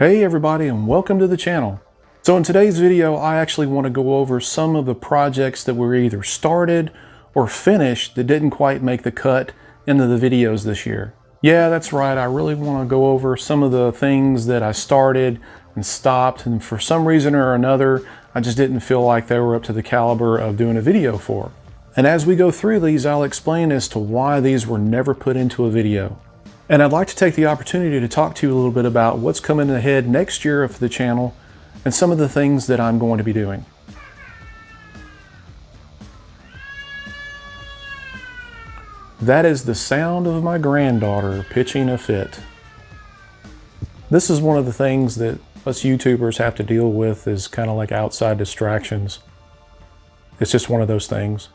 Hey everybody, and welcome to the channel. So in today's video, I actually want to go over some of the projects that were either started or finished that didn't quite make the cut into the videos this year. Yeah, that's right. I really want to go over some of the things that I started and stopped, and for some reason or another, I just didn't feel like they were up to the caliber of doing a video for. And as we go through these, I'll explain as to why these were never put into a video. And I'd like to take the opportunity to talk to you a little bit about what's coming ahead next year for the channel and some of the things that I'm going to be doing. That is the sound of my granddaughter pitching a fit. This is one of the things that us YouTubers have to deal with, is kind of like outside distractions. It's just one of those things.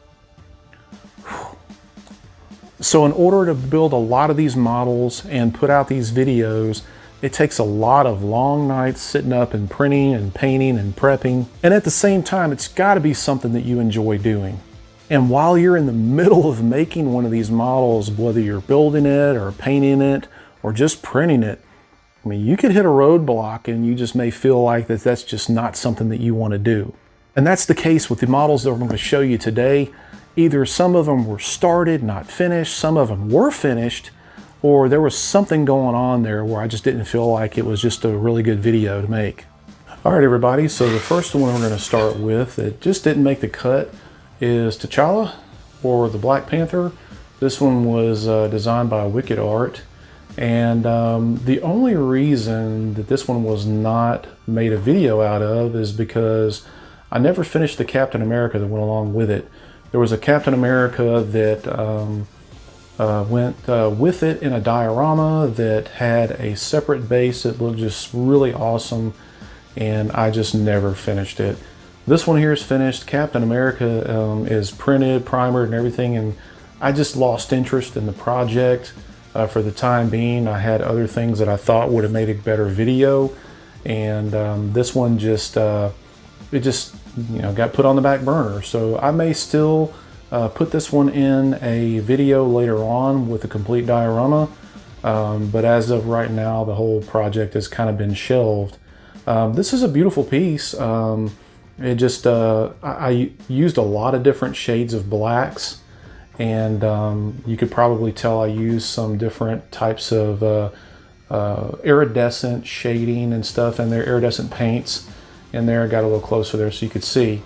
So in order to build a lot of these models and put out these videos, it takes a lot of long nights sitting up and printing and painting and prepping. And at the same time, it's got to be something that you enjoy doing. And while you're in the middle of making one of these models, whether you're building it or painting it or just printing it, I mean, you could hit a roadblock and you just may feel like that's just not something that you want to do. And that's the case with the models that we're going to show you today. Either some of them were started, not finished, some of them were finished, or there was something going on there where I just didn't feel like it was just a really good video to make. All right, everybody, so the first one we're going to start with that just didn't make the cut is T'Challa, or the Black Panther. This one was designed by Wicked Art, and the only reason that this one was not made a video out of is because I never finished the Captain America that went along with it. There was a Captain America that went with it in a diorama that had a separate base that looked just really awesome, and I just never finished it. This one here is finished. Captain America is printed, primered, and everything, and I just lost interest in the project for the time being. I had other things that I thought would have made a better video, and this one just it just got put on the back burner. So I may still put this one in a video later on with a complete diorama, but as of right now, the whole project has kind of been shelved. This is a beautiful piece. It just I used a lot of different shades of blacks, and you could probably tell I used some different types of iridescent shading and stuff in there, iridescent paints in there. I got a little closer there so you could see.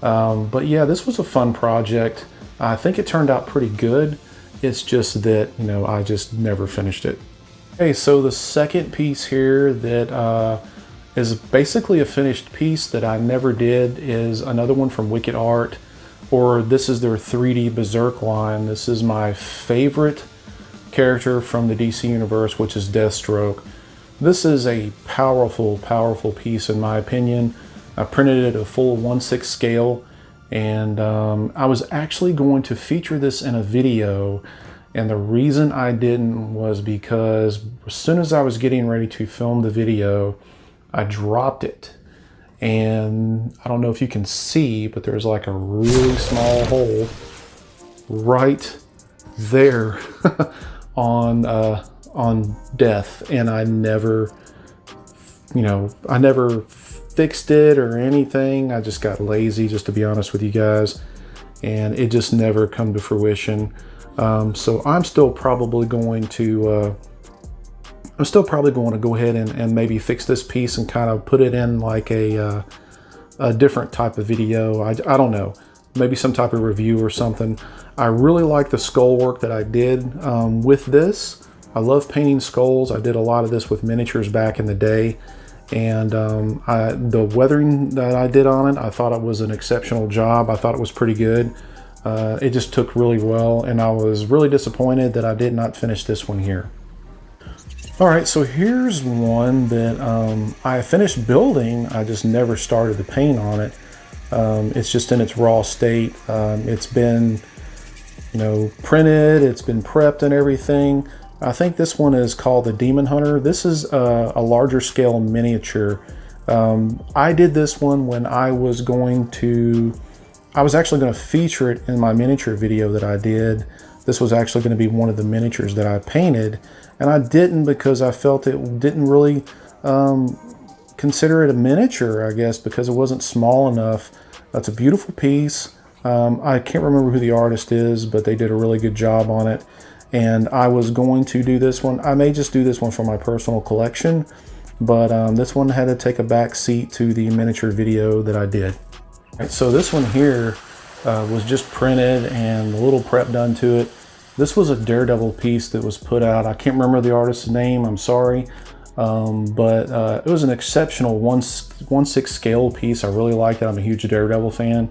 But yeah, this was a fun project. I think it turned out pretty good. It's just that, I just never finished it. Okay, so the second piece here that is basically a finished piece that I never did is another one from Wicked Art, or this is their 3D Berserk line. This is my favorite character from the DC Universe, which is Deathstroke. This is a powerful, powerful piece in my opinion. I printed it at a full 1/6 scale, and I was actually going to feature this in a video, and the reason I didn't was because as soon as I was getting ready to film the video, I dropped it. And I don't know if you can see, but there's like a really small hole right there on Death, and I never fixed it or anything. I just got lazy, just to be honest with you guys, and it just never come to fruition. So I'm still probably going to go ahead and maybe fix this piece and kind of put it in like a different type of video. I don't know, maybe some type of review or something. I really like the skull work that I did with this. I love painting skulls. I did a lot of this with miniatures back in the day, and the weathering that I did on it, I thought it was an exceptional job. I thought it was pretty good. It just took really well, and I was really disappointed that I did not finish this one here. All right, so here's one that I finished building. I just never started to paint on it. It's just in its raw state. It's been, printed, it's been prepped and everything. I think this one is called the Demon Hunter. This is a larger scale miniature. I did this one when I was actually going to feature it in my miniature video that I did. This was actually going to be one of the miniatures that I painted, and I didn't because I felt it didn't really consider it a miniature, I guess, because it wasn't small enough. That's a beautiful piece. I can't remember who the artist is, but they did a really good job on it. And I was going to do this one. I may just do this one for my personal collection, but this one had to take a back seat to the miniature video that I did. Right, so this one here was just printed and a little prep done to it. This was a Daredevil piece that was put out. I can't remember the artist's name, I'm sorry. But it was an exceptional 1/6 scale piece. I really liked it. I'm a huge Daredevil fan.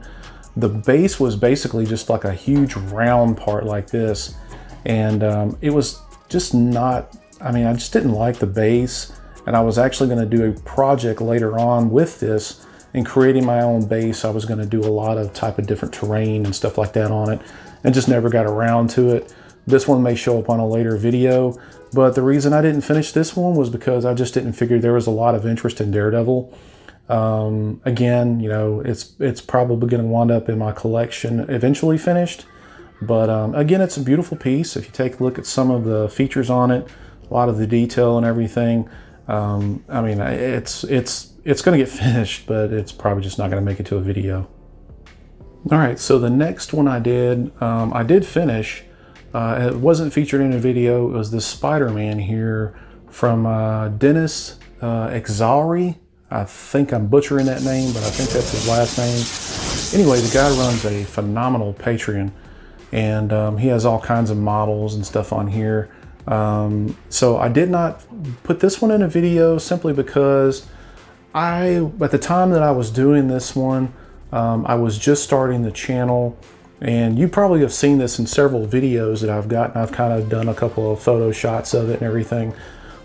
The base was basically just like a huge round part like this. And it was just not, I mean, I just didn't like the base. And I was actually going to do a project later on with this and creating my own base. I was going to do a lot of type of different terrain and stuff like that on it, and just never got around to it. This one may show up on a later video, but the reason I didn't finish this one was because I just didn't figure there was a lot of interest in Daredevil. Again, you know, it's probably going to wind up in my collection eventually finished. But again, it's a beautiful piece. If you take a look at some of the features on it, a lot of the detail and everything, I mean, it's going to get finished, but it's probably just not going to make it to a video. All right, so the next one I did finish. It wasn't featured in a video. It was this SpiderMan here from Dennis Exari. I think I'm butchering that name, but I think that's his last name. Anyway, the guy runs a phenomenal Patreon, and he has all kinds of models and stuff on here. So I did not put this one in a video simply because at the time that I was doing this one, I was just starting the channel. And you probably have seen this in several videos that I've gotten. I've kind of done a couple of photo shots of it and everything.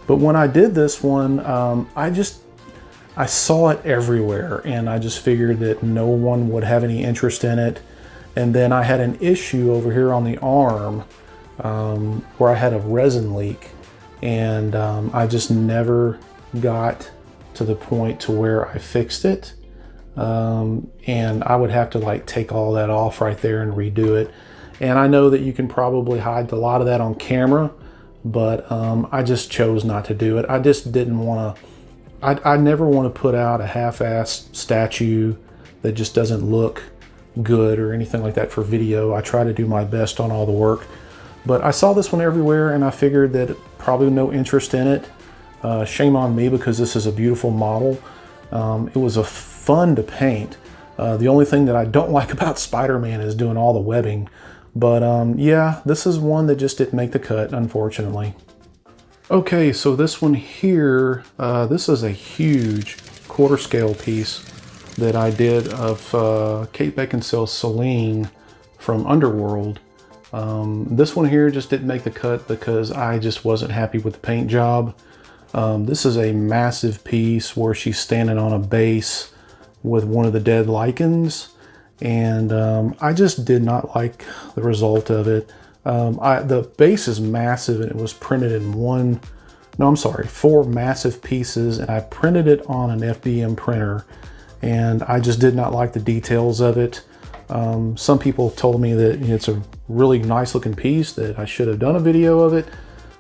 But when I did this one, I saw it everywhere, and I just figured that no one would have any interest in it. And then I had an issue over here on the arm where I had a resin leak, and I just never got to the point to where I fixed it. And I would have to like take all that off right there and redo it. And I know that you can probably hide a lot of that on camera, but I just chose not to do it. I just didn't want to, I never want to put out a half-assed statue that just doesn't look good or anything like that for video. I try to do my best on all the work, but I saw this one everywhere and I figured that probably no interest in it. Shame on me, because this is a beautiful model. It was fun to paint. The only thing that I don't like about SpiderMan is doing all the webbing. But yeah, this is one that just didn't make the cut, unfortunately. Okay, so this one here, this is a huge quarter scale piece that I did of Kate Beckinsale's Celine from Underworld. This one here just didn't make the cut because I just wasn't happy with the paint job. This is a massive piece where she's standing on a base with one of the dead lichens, and I just did not like the result of it. The base is massive, and it was printed in four massive pieces, and I printed it on an FDM printer, and I just did not like the details of it. Some people told me that it's a really nice looking piece, that I should have done a video of it,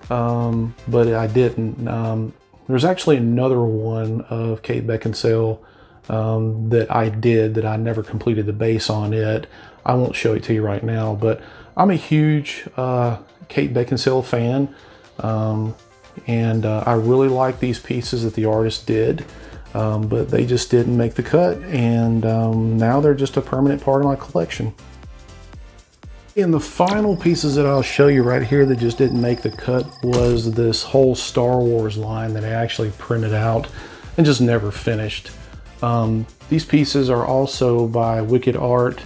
but I didn't. There's actually another one of Kate Beckinsale that I did that I never completed the base on it. I won't show it to you right now, but I'm a huge Kate Beckinsale fan, and I really like these pieces that the artist did, but they just didn't make the cut, and now they're just a permanent part of my collection. And the final pieces that I'll show you right here that just didn't make the cut was this whole Star Wars line that I actually printed out and just never finished. These pieces are also by Wicked Art,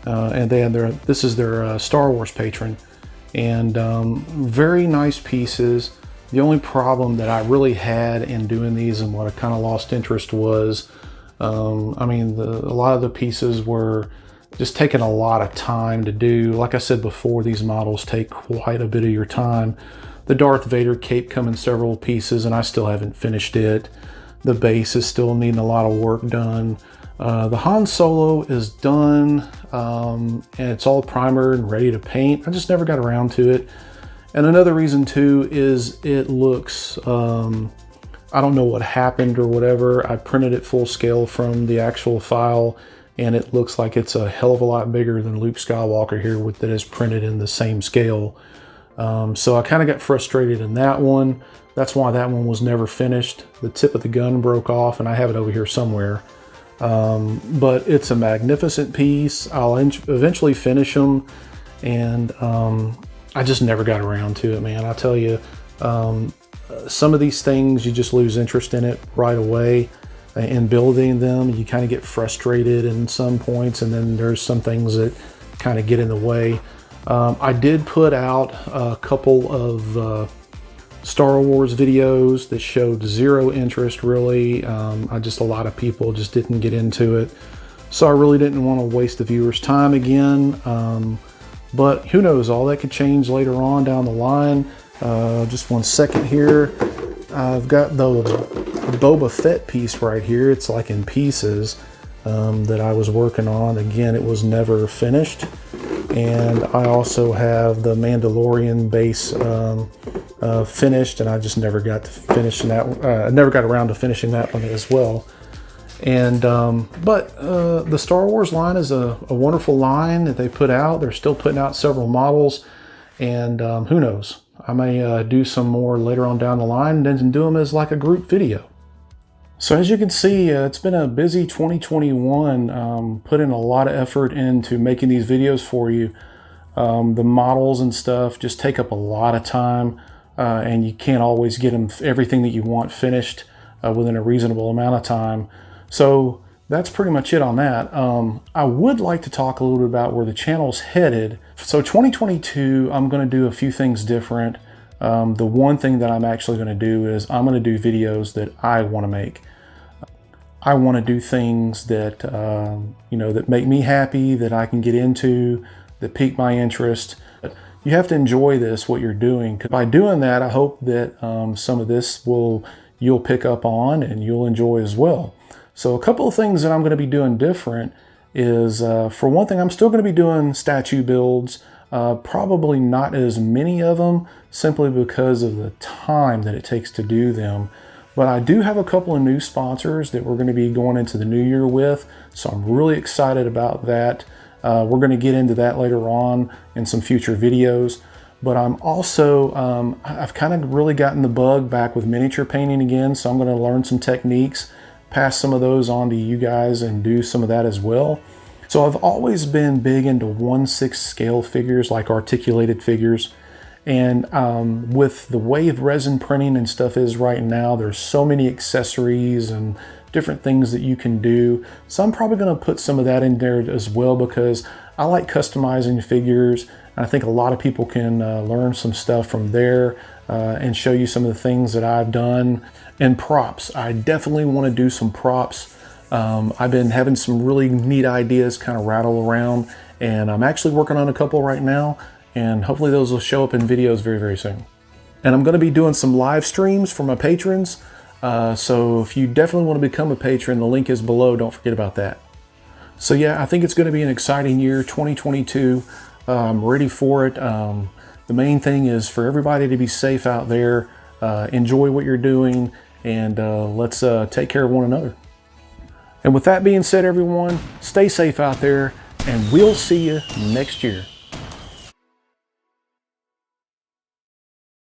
and this is their Star Wars patron, and very nice pieces. The only problem that I really had in doing these and what I kind of lost interest was, I mean, a lot of the pieces were just taking a lot of time to do. Like I said before, these models take quite a bit of your time. The Darth Vader cape come in several pieces, and I still haven't finished it. The base is still needing a lot of work done. The Han Solo is done, and it's all primered and ready to paint. I just never got around to it. And another reason too is it looks I don't know what happened or whatever. I printed it full scale from the actual file, and it looks like it's a hell of a lot bigger than Luke Skywalker here with that is printed in the same scale. So I kind of got frustrated in that one. That's why that one was never finished. The tip of the gun broke off, and I have it over here somewhere. But it's a magnificent piece. I'll eventually finish them, and I just never got around to it, man. I tell you, some of these things, you just lose interest in it right away. In building them, you kind of get frustrated in some points, and then there's some things that kind of get in the way. I did put out a couple of Star Wars videos that showed zero interest, really. A lot of people just didn't get into it, so I really didn't want to waste the viewers' time again. But who knows, all that could change later on down the line. Just one second here. I've got the Boba Fett piece right here. It's like in pieces that I was working on. Again, it was never finished. And I also have the Mandalorian base finished, and I just never got to finishing that. Never got around to finishing that one as well. And but the Star Wars line is a wonderful line that they put out. They're still putting out several models, and who knows? I may do some more later on down the line and then do them as like a group video. So as you can see, it's been a busy 2021. Put in a lot of effort into making these videos for you. The models and stuff just take up a lot of time, and you can't always get everything that you want finished within a reasonable amount of time. So that's pretty much it on that. I would like to talk a little bit about where the channel's headed. So 2022, I'm going to do a few things different. The one thing that I'm actually going to do is I'm going to do videos that I want to make. I want to do things that, that make me happy, that I can get into, that pique my interest. You have to enjoy what you're doing. By doing that, I hope that some of this you'll pick up on and you'll enjoy as well. So a couple of things that I'm going to be doing different is, for one thing, I'm still going to be doing statue builds. Probably not as many of them, simply because of the time that it takes to do them. But I do have a couple of new sponsors that we're going to be going into the new year with, so I'm really excited about that. We're going to get into that later on in some future videos. But I'm also, I've kind of really gotten the bug back with miniature painting again, so I'm going to learn some techniques, pass some of those on to you guys, and do some of that as well. So I've always been big into 1/6 scale figures, like articulated figures. And with the way resin printing and stuff is right now, there's so many accessories and different things that you can do. So I'm probably going to put some of that in there as well, because I like customizing figures. And I think a lot of people can learn some stuff from there and show you some of the things that I've done. And props, I definitely want to do some props. I've been having some really neat ideas kind of rattle around, and I'm actually working on a couple right now, and hopefully those will show up in videos very, very soon. And I'm going to be doing some live streams for my patrons. So if you definitely want to become a patron, the link is below. Don't forget about that. So yeah, I think it's going to be an exciting year, 2022. I'm ready for it. The main thing is for everybody to be safe out there. Enjoy what you're doing, and let's take care of one another. And with that being said, everyone, stay safe out there, and we'll see you next year.